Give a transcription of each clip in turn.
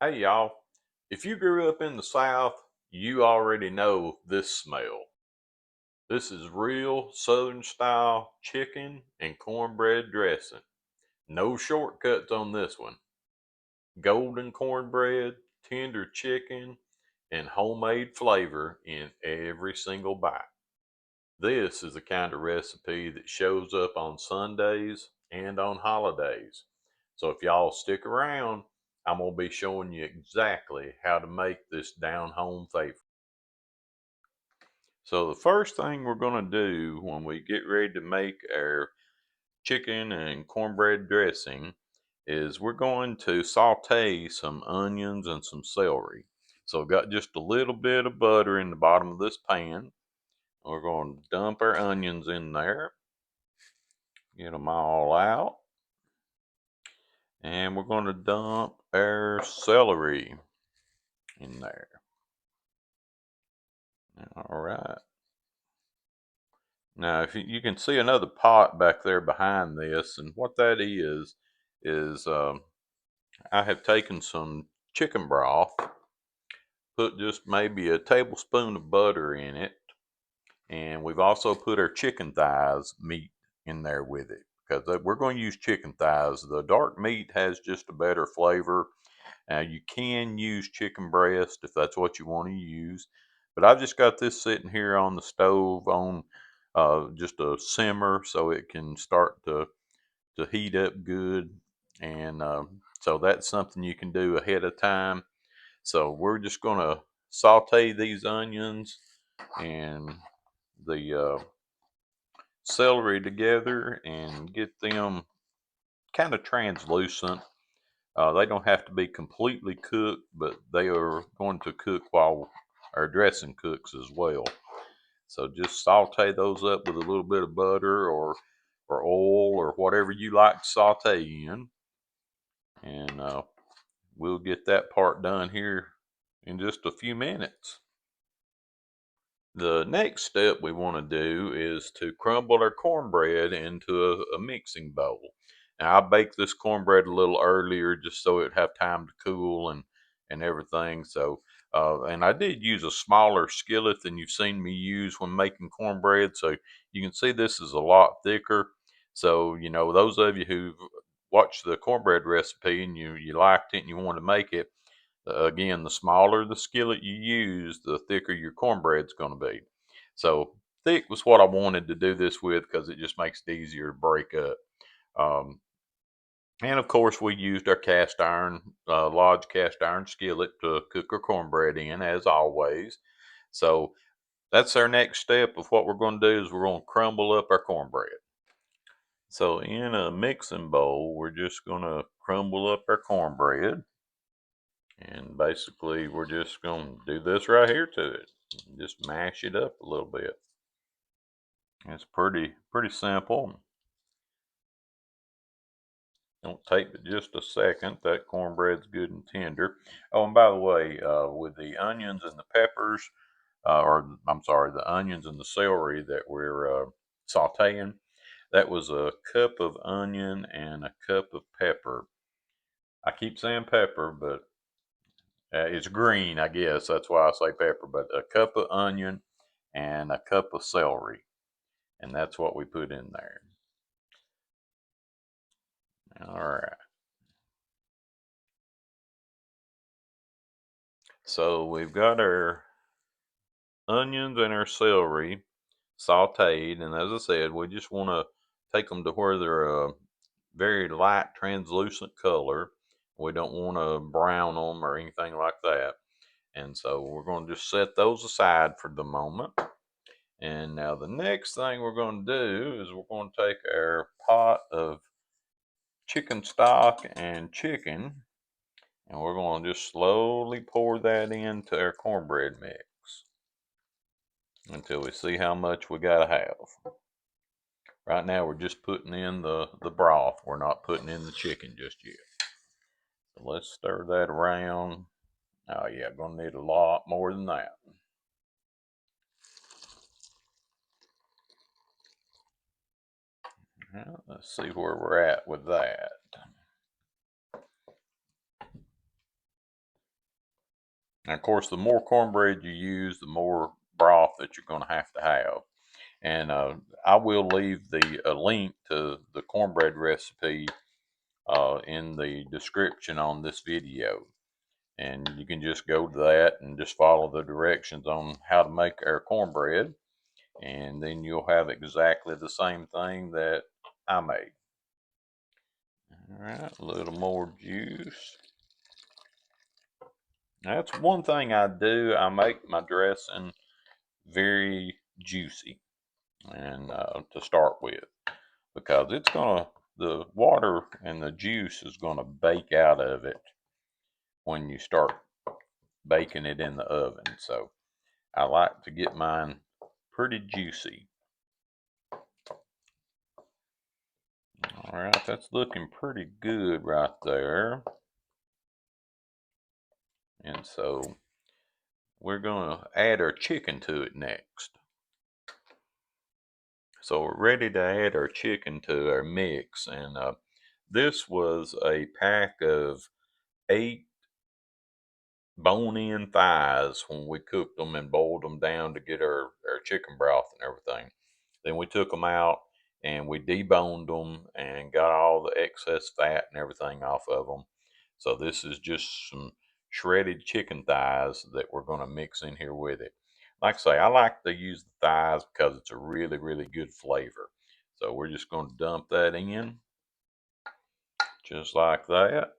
Hey y'all, if you grew up in the South, you already know this smell. This is real Southern style chicken and cornbread dressing. No shortcuts on this one. Golden cornbread, tender chicken, and homemade flavor in every single bite. This is the kind of recipe that shows up on Sundays and on holidays. So if y'all stick around, I'm going to be showing you exactly how to make this down home favorite. So the first thing we're going to do when we get ready to make our chicken and cornbread dressing is we're going to saute some onions and some celery. So I've got just a little bit of butter in the bottom of this pan. We're going to dump our onions in there. Get them all out. And we're going to dump our celery in there. All right. Now, if you can see another pot back there behind this, and what that is I have taken some chicken broth, put just maybe a tablespoon of butter in it, and we've also put our chicken thighs meat in there with it because we're going to use chicken thighs. The dark meat has just a better flavor. Now you can use chicken breast if that's what you want to use, but I've just got this sitting here on the stove on just a simmer so it can start to heat up good, and so that's something you can do ahead of time. So we're just going to saute these onions and the celery together and get them kind of translucent. They don't have to be completely cooked, but they are going to cook while our dressing cooks as well. So just saute those up with a little bit of butter or oil or whatever you like to saute in, and we'll get that part done here in just a few minutes. The next step we want to do is to crumble our cornbread into a mixing bowl. Now I baked this cornbread a little earlier just so it'd have time to cool and everything. So and I did use a smaller skillet than you've seen me use when making cornbread. So you can see this is a lot thicker. So you know those of you who've watched the cornbread recipe and you liked it and you want to make it, again, the smaller the skillet you use, the thicker your cornbread's going to be. So thick was what I wanted to do this with because it just makes it easier to break up. Um, and of course, we used our cast iron, Lodge cast iron skillet to cook our cornbread in, as always. So that's our next step of what we're going to do is we're going to crumble up our cornbread. So in a mixing bowl, we're just going to crumble up our cornbread. And basically, we're just going to do this right here to it. Just mash it up a little bit. It's pretty simple. Don't take but just a second. That cornbread's good and tender. Oh, and by the way, with the onions and the peppers, or I'm sorry, the onions and the celery that we're sauteing, that was a cup of onion and a cup of pepper. I keep saying pepper, but it's green, I guess. That's why I say pepper. But a cup of onion and a cup of celery, and that's what we put in there. All right. So we've got our onions and our celery sauteed, and as I said, we just want to take them to where they're a very light translucent color. We don't want to brown them or anything like that. And so we're going to just set those aside for the moment. And now the next thing we're going to do is we're going to take our pot of chicken stock and chicken, and we're going to just slowly pour that into our cornbread mix until we see how much we got to have. Right now, we're just putting in the broth. We're not putting in the chicken just yet. So let's stir that around. Oh, yeah, going to need a lot more than that. Now, let's see where we're at with that. And of course, the more cornbread you use, the more broth that you're going to have. And I will leave the a link to the cornbread recipe in the description on this video. And you can just go to that and just follow the directions on how to make our cornbread. And then you'll have exactly the same thing that I made. All right, a little more juice. That's one thing I do. I make my dressing very juicy, and to start with, because the water and the juice is gonna bake out of it when you start baking it in the oven. So I like to get mine pretty juicy. All right, that's looking pretty good right there. And so we're gonna add our chicken to it next. So we're ready to add our chicken to our mix, and this was a pack of 8 bone-in thighs when we cooked them and boiled them down to get our chicken broth and everything. Then we took them out and we deboned them and got all the excess fat and everything off of them. So this is just some shredded chicken thighs that we're going to mix in here with it. Like I say, I like to use the thighs because it's a really, really good flavor. So we're just going to dump that in just like that.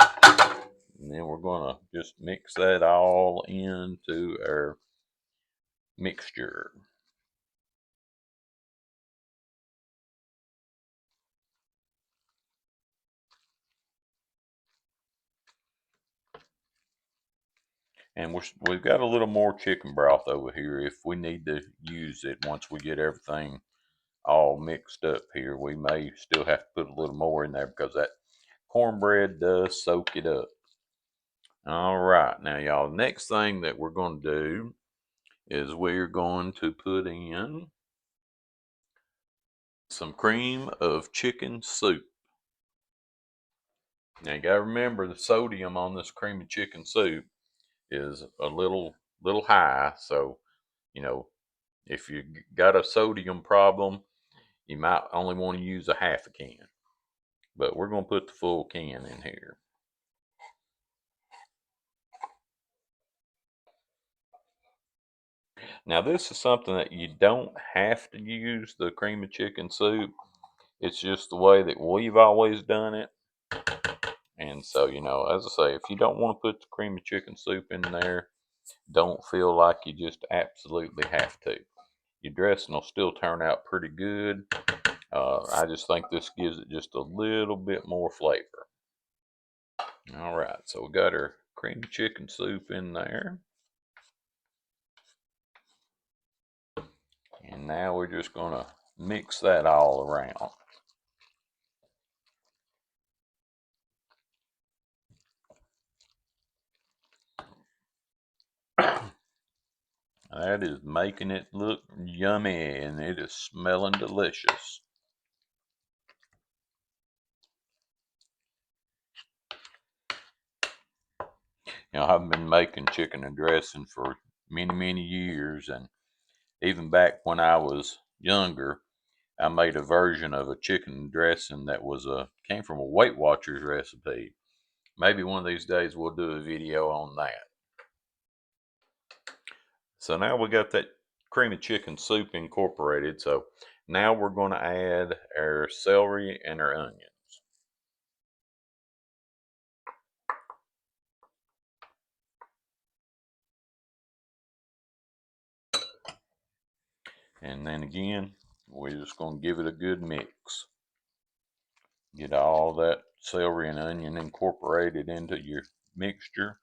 And then we're going to just mix that all into our mixture. And we've got a little more chicken broth over here if we need to use it once we get everything all mixed up here. We may still have to put a little more in there because that cornbread does soak it up. All right, now y'all, next thing that we're going to do is we're going to put in some cream of chicken soup. Now you got to remember the sodium on this cream of chicken soup is a little high, so you know if you got a sodium problem, you might only want to use a half a can, but we're going to put the full can in here. Now this is something that you don't have to use the cream of chicken soup. It's just the way that we've always done it. And so, as I say, if you don't want to put the cream of chicken soup in there, don't feel like you just absolutely have to. Your dressing will still turn out pretty good. I just think this gives it just a little bit more flavor. All right, so we got our cream chicken soup in there. And now we're just going to mix that all around. That is making it look yummy, and it is smelling delicious. I've been making chicken and dressing for many, many years, and even back when I was younger, I made a version of a chicken dressing that came from a Weight Watchers recipe. Maybe one of these days we'll do a video on that. So now we got that cream of chicken soup incorporated. So now we're going to add our celery and our onions. And then again, we're just going to give it a good mix. Get all that celery and onion incorporated into your mixture.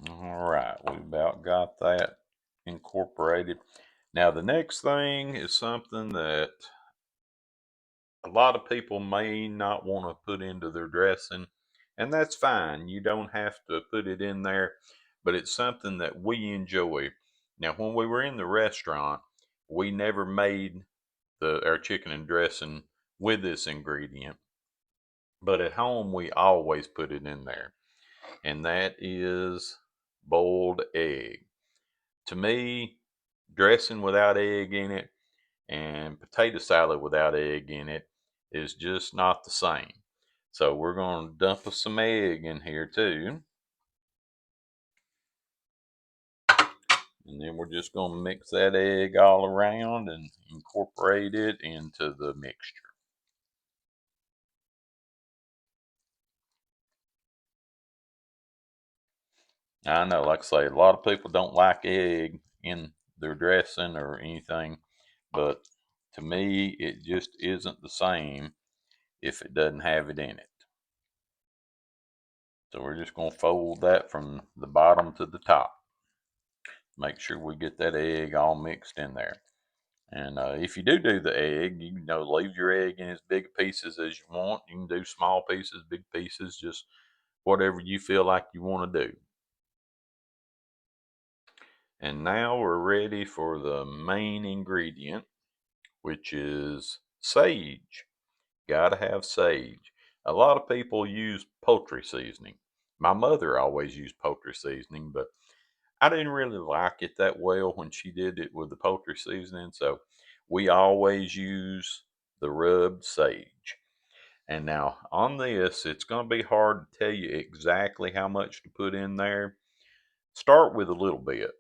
All right, we about got that incorporated. Now the next thing is something that a lot of people may not want to put into their dressing, and that's fine. You don't have to put it in there, but it's something that we enjoy. Now, when we were in the restaurant, we never made our chicken and dressing with this ingredient, but at home we always put it in there, and that is boiled egg. To me, dressing without egg in it and potato salad without egg in it is just not the same. So we're going to dump us some egg in here too. And then we're just going to mix that egg all around and incorporate it into the mixture. I know, like I say, a lot of people don't like egg in their dressing or anything, but to me, it just isn't the same if it doesn't have it in it. So we're just going to fold that from the bottom to the top. Make sure we get that egg all mixed in there. And if you do the egg, you know, leave your egg in as big pieces as you want. You can do small pieces, big pieces, just whatever you feel like you want to do. And now we're ready for the main ingredient, which is sage. Gotta have sage. A lot of people use poultry seasoning. My mother always used poultry seasoning, but I didn't really like it that well when she did it with the poultry seasoning. So we always use the rubbed sage. And now on this, it's going to be hard to tell you exactly how much to put in there. Start with a little bit,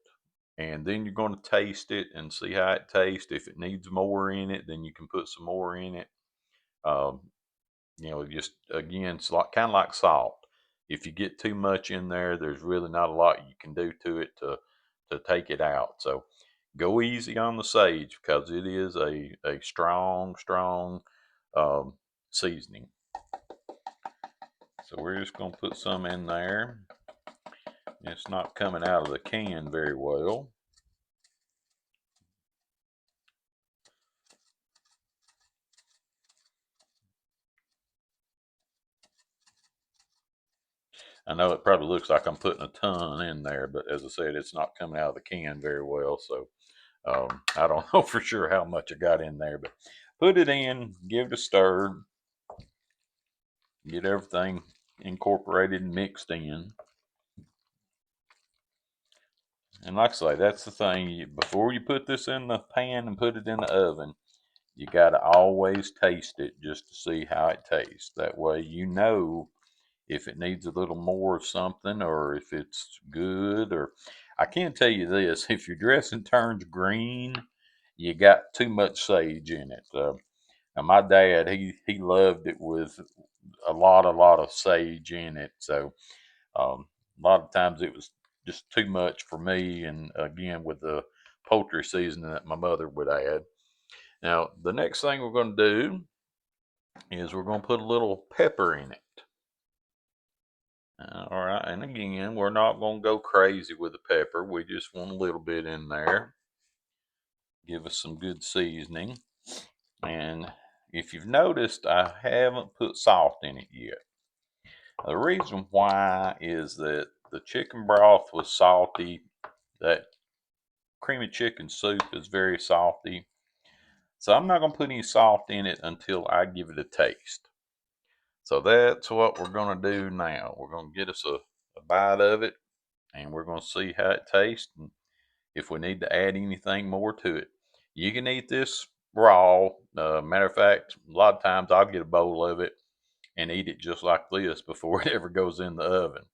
and then you're going to taste it and see how it tastes. If it needs more in it, then you can put some more in it. Um, you know, just again, it's like kind of like salt. If you get too much in there, there's really not a lot you can do to it to take it out. So go easy on the sage because it is a strong um, seasoning. So we're just going to put some in there. It's not coming out of the can very well. I know it probably looks like I'm putting a ton in there, but as I said, it's not coming out of the can very well. So I don't know for sure how much I got in there, but put it in, give it a stir, get everything incorporated and mixed in. And like I say, that's the thing. Before you put this in the pan and put it in the oven, you got to always taste it just to see how it tastes. That way, you know if it needs a little more of something or if it's good. Or I can tell you this: if your dressing turns green, you got too much sage in it. Now my dad, he loved it with a lot of sage in it. So a lot of times it was just too much for me. And again, with the poultry seasoning that my mother would add. Now the next thing we're going to do is we're going to put a little pepper in it. All right, and again, we're not going to go crazy with the pepper. We just want a little bit in there. Give us some good seasoning. And if you've noticed, I haven't put salt in it yet. The reason why is that the chicken broth was salty. That creamy chicken soup is very salty. So I'm not going to put any salt in it until I give it a taste. So that's what we're going to do now. We're going to get us a bite of it and we're going to see how it tastes and if we need to add anything more to it. You can eat this raw. Matter of fact, a lot of times I'll get a bowl of it and eat it just like this before it ever goes in the oven.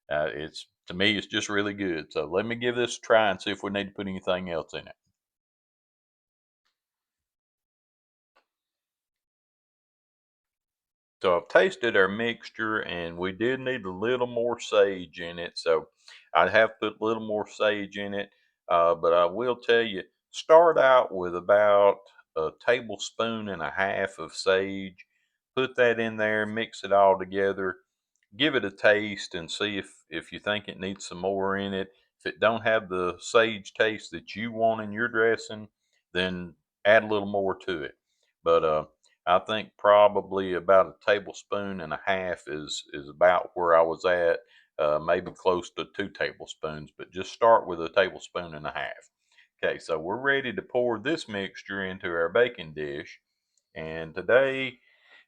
It's to me, it's just really good. So let me give this a try and see if we need to put anything else in it. So I've tasted our mixture and we did need a little more sage in it. So I have put a little more sage in it. But I will tell you, start out with about a tablespoon and a half of sage. Put that in there, mix it all together, give it a taste and see if you think it needs some more in it. If it don't have the sage taste that you want in your dressing, then add a little more to it. But I think probably about a tablespoon and a half is about where I was at. Maybe close to 2 tablespoons, but just start with a tablespoon and a half. Okay, so we're ready to pour this mixture into our baking dish. And today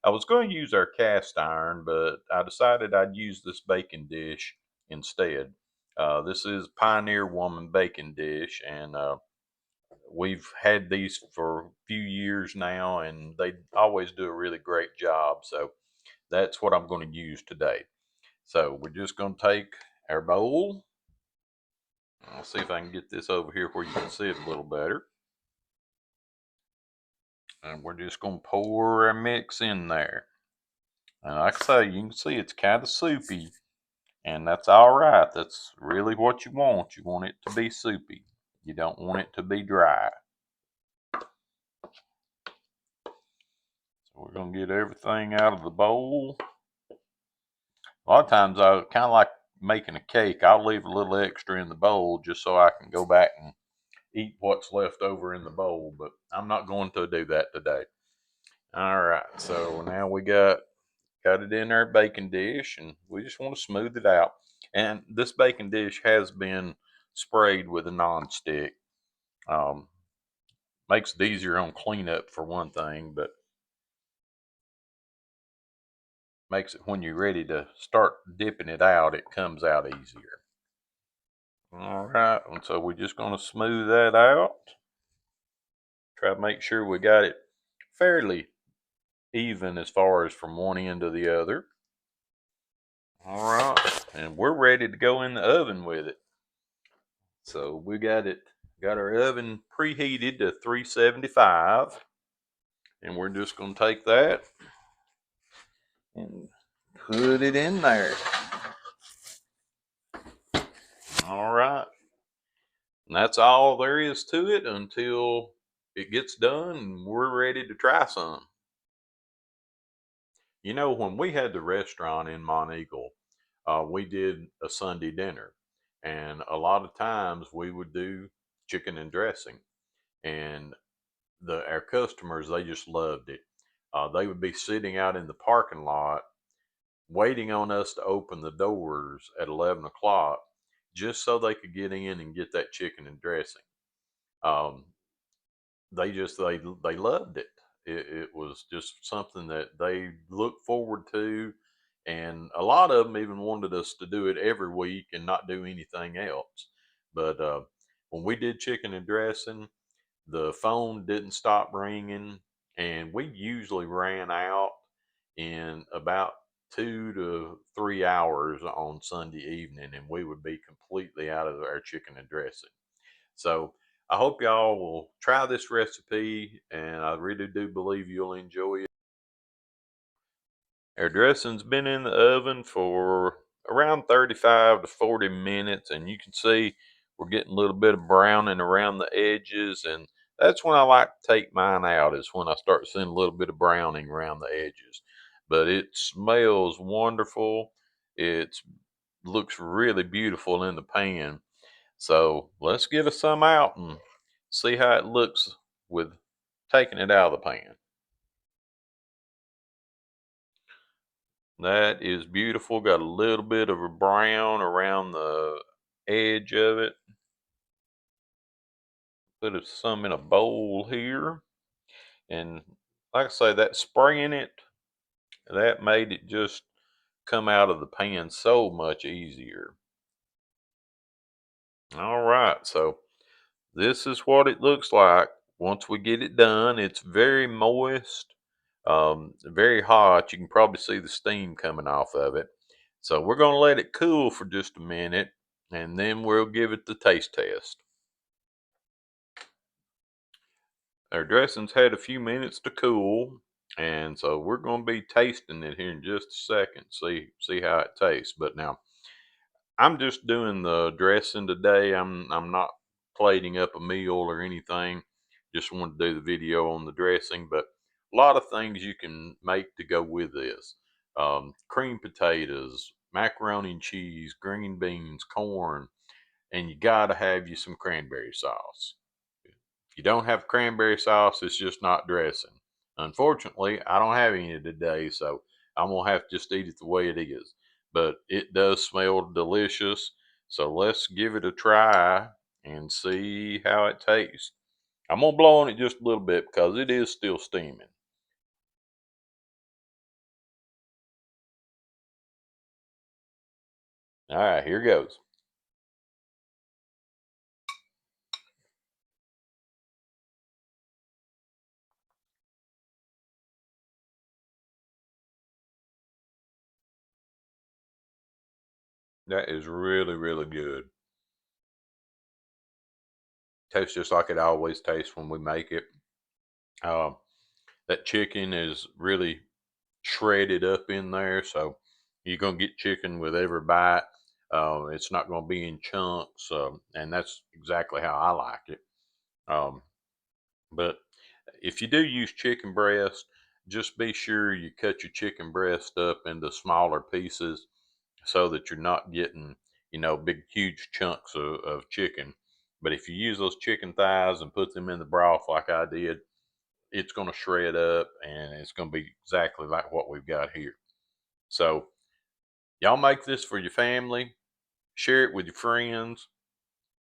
I was going to use our cast iron, but I decided I'd use this baking dish instead. This is Pioneer Woman baking dish, and we've had these for a few years now, and they always do a really great job. So that's what I'm going to use today. So we're just going to take our bowl. I'll see if I can get this over here where you can see it a little better. And we're just going to pour our mix in there. And like I say, you can see it's kind of soupy, and that's all right. That's really what you want. You want it to be soupy. You don't want it to be dry. So we're going to get everything out of the bowl. A lot of times I kind of like making a cake. I'll leave a little extra in the bowl just so I can go back and eat what's left over in the bowl, but I'm not going to do that today. All right, so now we got it in our baking dish, and we just want to smooth it out. And this baking dish has been sprayed with a non-stick. Um, Makes it easier on cleanup for one thing, but makes it when you're ready to start dipping it out, it comes out easier. All right, and so we're just going to smooth that out. Try to make sure we got it fairly even as far as from one end to the other. All right, and we're ready to go in the oven with it. So we got our oven preheated to 375, and we're just going to take that and put it in there. All right, and that's all there is to it until it gets done and we're ready to try some. You know, when we had the restaurant in Monteagle, we did a Sunday dinner, and a lot of times we would do chicken and dressing, and our customers, they just loved it. They would be sitting out in the parking lot waiting on us to open the doors at 11 o'clock just so they could get in and get that chicken and dressing. Um, they loved it. It was just something that they looked forward to, and a lot of them even wanted us to do it every week and not do anything else. But when we did chicken and dressing, the phone didn't stop ringing, and we usually ran out in about 2 to 3 hours on Sunday evening, and we would be completely out of our chicken and dressing. So I hope y'all will try this recipe, and I really do believe you'll enjoy it. Our dressing's been in the oven for around 35 to 40 minutes, and you can see we're getting a little bit of browning around the edges, and that's when I like to take mine out, is when I start seeing a little bit of browning around the edges. But it smells wonderful. It looks really beautiful in the pan. So let's get us some out and see how it looks with taking it out of the pan. That is beautiful. Got a little bit of a brown around the edge of it. Put some in a bowl here. And like I say, that spraying it, that made it just come out of the pan so much easier. All right, so this is what it looks like once we get it done. It's very moist, very hot. You can probably see the steam coming off of it. So we're going to let it cool for just a minute, and then we'll give it the taste test. Our dressing's had a few minutes to cool, and so we're going to be tasting it here in just a second, see how it tastes. But now I'm just doing the dressing today. I'm not plating up a meal or anything. Just wanted to do the video on the dressing, but a lot of things you can make to go with this. Cream potatoes, macaroni and cheese, green beans, corn, and you gotta have you some cranberry sauce. If you don't have cranberry sauce, it's just not dressing. Unfortunately, I don't have any today, so I'm gonna have to just eat it the way it is. But it does smell delicious, so let's give it a try and see how it tastes. I'm gonna blow on it just a little bit because it is still steaming. All right, here goes. That is really, really good. Tastes just like it always tastes when we make it. Um, that chicken is really shredded up in there, so you're gonna get chicken with every bite. It's not gonna be in chunks, and that's exactly how I like it. Um, but if you do use chicken breast, just be sure you cut your chicken breast up into smaller pieces so that you're not getting, big, huge chunks of chicken. But if you use those chicken thighs and put them in the broth like I did, it's going to shred up and it's going to be exactly like what we've got here. So, y'all make this for your family, share it with your friends.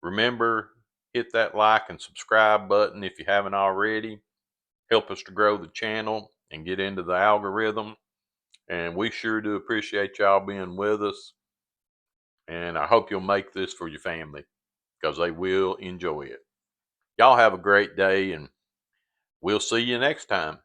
Remember, hit that like and subscribe button if you haven't already. Help us to grow the channel and get into the algorithm. And we sure do appreciate y'all being with us. And I hope you'll make this for your family because they will enjoy it. Y'all have a great day, and we'll see you next time.